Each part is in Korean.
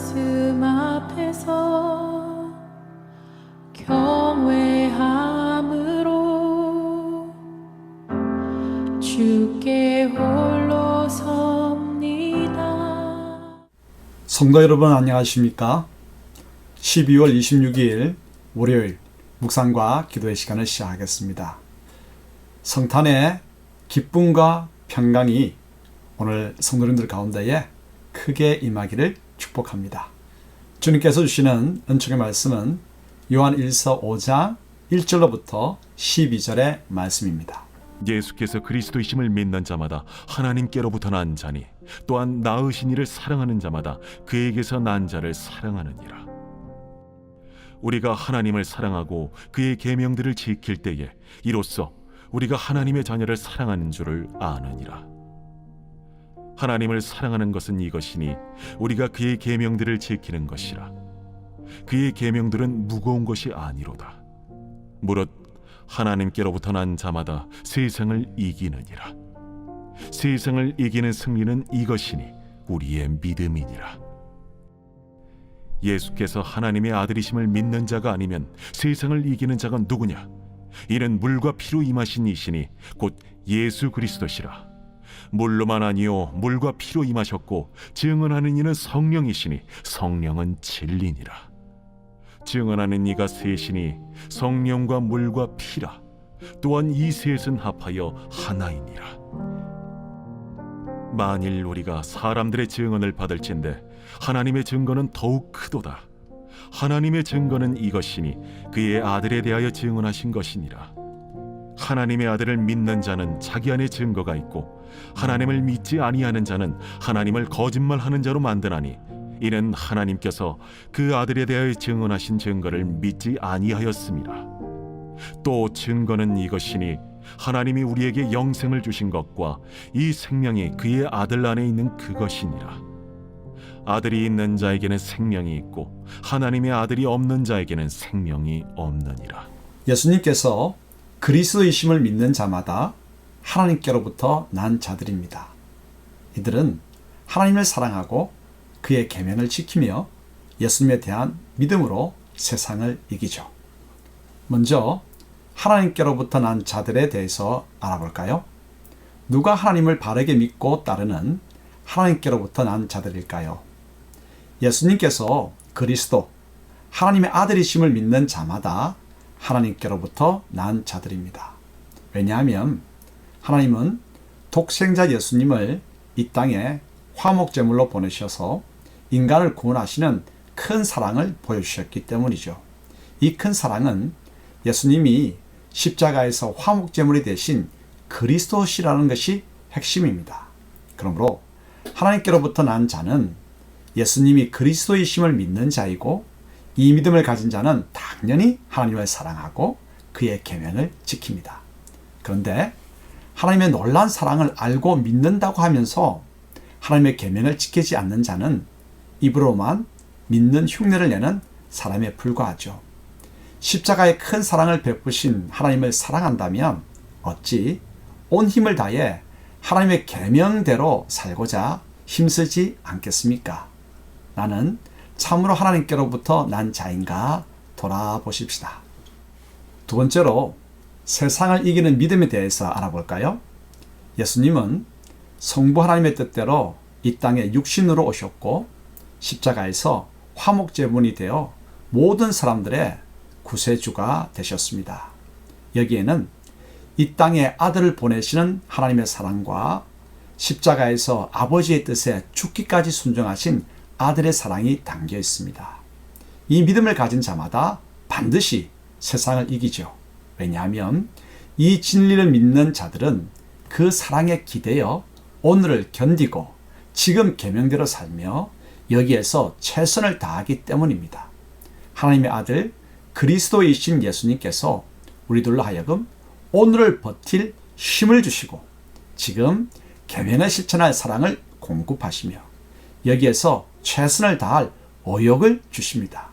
말씀 앞에서 경외함으로 주께 홀로 섭니다. 성도 여러분 안녕하십니까? 12월 26일 월요일 묵상과 기도의 시간을 시작하겠습니다. 성탄의 기쁨과 평강이 오늘 성도님들 가운데에 크게 임하기를 축복합니다. 주님께서 주시는 은총의 말씀은 요한 1서 5장 1절로부터 12절의 말씀입니다. 예수께서 그리스도이심을 믿는 자마다 하나님께로부터 난 자니 또한 낳으신 이를 사랑하는 자마다 그에게서 난 자를 사랑하느니라. 우리가 하나님을 사랑하고 그의 계명들을 지킬 때에 이로써 우리가 하나님의 자녀를 사랑하는 줄을 아느니라. 하나님을 사랑하는 것은 이것이니 우리가 그의 계명들을 지키는 것이라. 그의 계명들은 무거운 것이 아니로다. 무릇 하나님께로부터 난 자마다 세상을 이기느니라. 세상을 이기는 승리는 이것이니 우리의 믿음이니라. 예수께서 하나님의 아들이심을 믿는 자가 아니면 세상을 이기는 자가 누구냐? 이는 물과 피로 임하신 이시니 곧 예수 그리스도시라. 물로만 아니요 물과 피로 임하셨고 증언하는 이는 성령이시니 성령은 진리니라. 증언하는 이가 셋이니 성령과 물과 피라. 또한 이 셋은 합하여 하나이니라. 만일 우리가 사람들의 증언을 받을진대 하나님의 증거는 더욱 크도다. 하나님의 증거는 이것이니 그의 아들에 대하여 증언하신 것이니라. 하나님의 아들을 믿는 자는 자기 안에 증거가 있고 하나님을 믿지 아니하는 자는 하나님을 거짓말하는 자로 만드나니 이는 하나님께서 그 아들에 대하여 증언하신 증거를 믿지 아니하였습니다. 또 증거는 이것이니 하나님이 우리에게 영생을 주신 것과 이 생명이 그의 아들 안에 있는 그것이니라. 아들이 있는 자에게는 생명이 있고 하나님의 아들이 없는 자에게는 생명이 없느니라. 예수님께서 그리스도이심을 믿는 자마다 하나님께로부터 난 자들입니다. 이들은 하나님을 사랑하고 그의 계명을 지키며 예수님에 대한 믿음으로 세상을 이기죠. 먼저 하나님께로부터 난 자들에 대해서 알아볼까요? 누가 하나님을 바르게 믿고 따르는 하나님께로부터 난 자들일까요? 예수님께서 그리스도, 하나님의 아들이심을 믿는 자마다 하나님께로부터 난 자들입니다. 왜냐하면 하나님은 독생자 예수님을 이 땅에 화목제물로 보내셔서 인간을 구원하시는 큰 사랑을 보여주셨기 때문이죠. 이 큰 사랑은 예수님이 십자가에서 화목제물이 되신 그리스도시라는 것이 핵심입니다. 그러므로 하나님께로부터 난 자는 예수님이 그리스도이심을 믿는 자이고 이 믿음을 가진 자는 당연히 하나님을 사랑하고 그의 계명을 지킵니다. 그런데 하나님의 놀라운 사랑을 알고 믿는다고 하면서 하나님의 계명을 지키지 않는 자는 입으로만 믿는 흉내를 내는 사람에 불과하죠. 십자가의 큰 사랑을 베푸신 하나님을 사랑한다면 어찌 온 힘을 다해 하나님의 계명대로 살고자 힘쓰지 않겠습니까? 나는 참으로 하나님께로부터 난 자인가 돌아보십시다. 두 번째로 세상을 이기는 믿음에 대해서 알아볼까요? 예수님은 성부 하나님의 뜻대로 이 땅에 육신으로 오셨고 십자가에서 화목제물이 되어 모든 사람들의 구세주가 되셨습니다. 여기에는 이 땅에 아들을 보내시는 하나님의 사랑과 십자가에서 아버지의 뜻에 죽기까지 순종하신 아들의 사랑이 담겨 있습니다. 이 믿음을 가진 자마다 반드시 세상을 이기죠. 왜냐하면 이 진리를 믿는 자들은 그 사랑에 기대어 오늘을 견디고 지금 계명대로 살며 여기에서 최선을 다하기 때문입니다. 하나님의 아들 그리스도이신 예수님께서 우리들로 하여금 오늘을 버틸 힘을 주시고 지금 계명을 실천할 사랑을 공급하시며 여기에서 최선을 다할 의욕을 주십니다.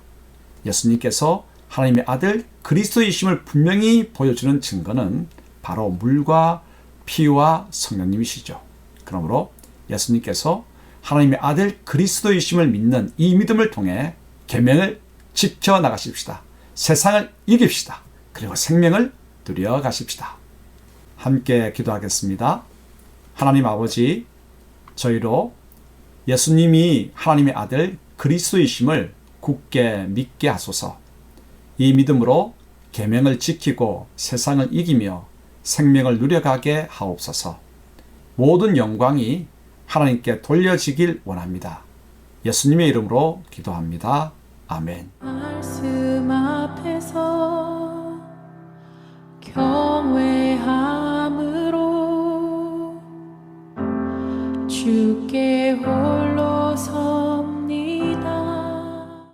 예수님께서 하나님의 아들 그리스도이심을 분명히 보여주는 증거는 바로 물과 피와 성령님이시죠. 그러므로 예수님께서 하나님의 아들 그리스도이심을 믿는 이 믿음을 통해 계명을 지켜나가십시다. 세상을 이깁시다. 그리고 생명을 누려가십시다. 함께 기도하겠습니다. 하나님 아버지, 저희로 예수님이 하나님의 아들 그리스도이심을 굳게 믿게 하소서. 이 믿음으로 계명을 지키고 세상을 이기며 생명을 누려가게 하옵소서. 모든 영광이 하나님께 돌려지길 원합니다. 예수님의 이름으로 기도합니다. 아멘. 말씀 앞에서